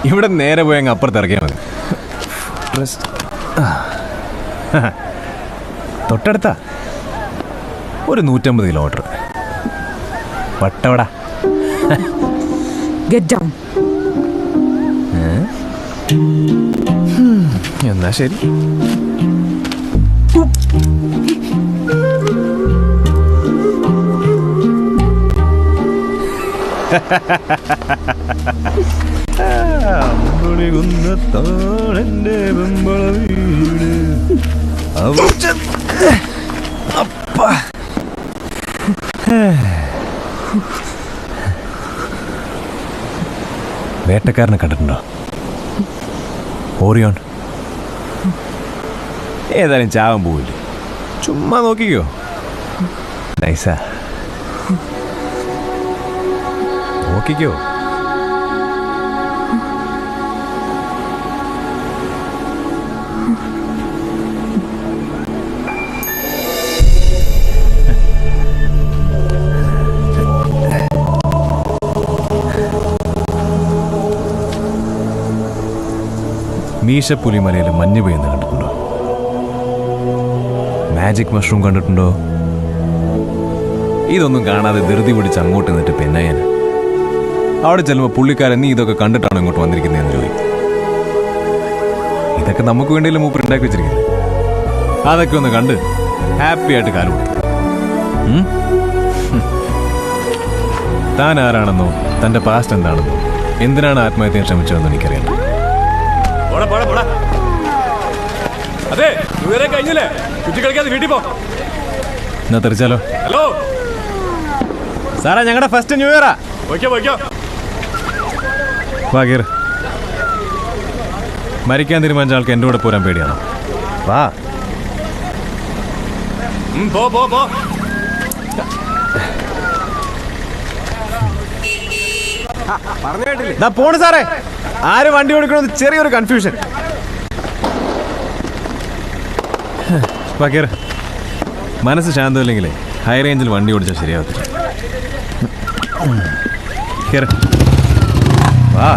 ഇവിടെ നേരെ പോയി അങ്ങ് അപ്പുറത്ത് ഇറക്കിയാൽ മതി. തൊട്ടടുത്താ ഒരു 150 കിലോമീറ്റർ. വട്ടവട. എന്നാ ശരി. വേട്ടക്കാരനെ കണ്ടിട്ടുണ്ടോ? ഓറിയോൺ. ഏതായാലും ചാവാൻ പോവില്ലേ, ചുമ്മാ നോക്കിക്കോ. നൈസാ, നോക്കിക്കോ. മീശപ്പുലിമലയിൽ മഞ്ഞ് പെയ്യുന്നത് കണ്ടിട്ടുണ്ടോ? മാജിക് മഷ്റൂം കണ്ടിട്ടുണ്ടോ? ഇതൊന്നും കാണാതെ ധൃതി പിടിച്ച് അങ്ങോട്ട് നിന്നിട്ട് പെന്നയ്യന് അവിടെ ചെല്ലുമ്പോൾ പുള്ളിക്കാരൻ നീ ഇതൊക്കെ കണ്ടിട്ടാണോ ഇങ്ങോട്ട് വന്നിരിക്കുന്നതെന്ന് ചോദിക്കും. ഇതൊക്കെ നമുക്ക് വേണ്ടിയല്ലേ മൂപ്പർ ഉണ്ടാക്കി വെച്ചിരിക്കുന്നത്. അതൊക്കെ ഒന്ന് കണ്ട് ഹാപ്പി ആയിട്ട് കാലം കൊടുത്തു. താൻ ആരാണെന്നോ തൻ്റെ പാസ്റ്റ് എന്താണെന്നോ എന്തിനാണ് ആത്മഹത്യ ശ്രമിച്ചതെന്നോ എനിക്കറിയാം. അതെ, കഴിഞ്ഞില്ലേ? കുറ്റി കളിക്കാതെ വീട്ടിൽ പോ. എന്നാ തെറിച്ചാലോ? ഹലോ സാറാ, ഞങ്ങളുടെ ഫസ്റ്റ് ന്യൂ ഇയറാ. വാ കയറ്. മരിക്കാൻ തീരുമാനിച്ച ആൾക്ക് എൻ്റെ കൂടെ പോരാൻ പേടിയാണോ? വാ. പോണു സാറേ. ആര് വണ്ടി ഓടിക്കണമെന്ന് ചെറിയൊരു കൺഫ്യൂഷൻ. വാ കയറ്. മനസ്സ് ശാന്തമില്ലെങ്കിലേ ഹൈ റേഞ്ചിൽ വണ്ടി ഓടിച്ചാൽ ശരിയാവത്തില്ല. കേറ്. വാ.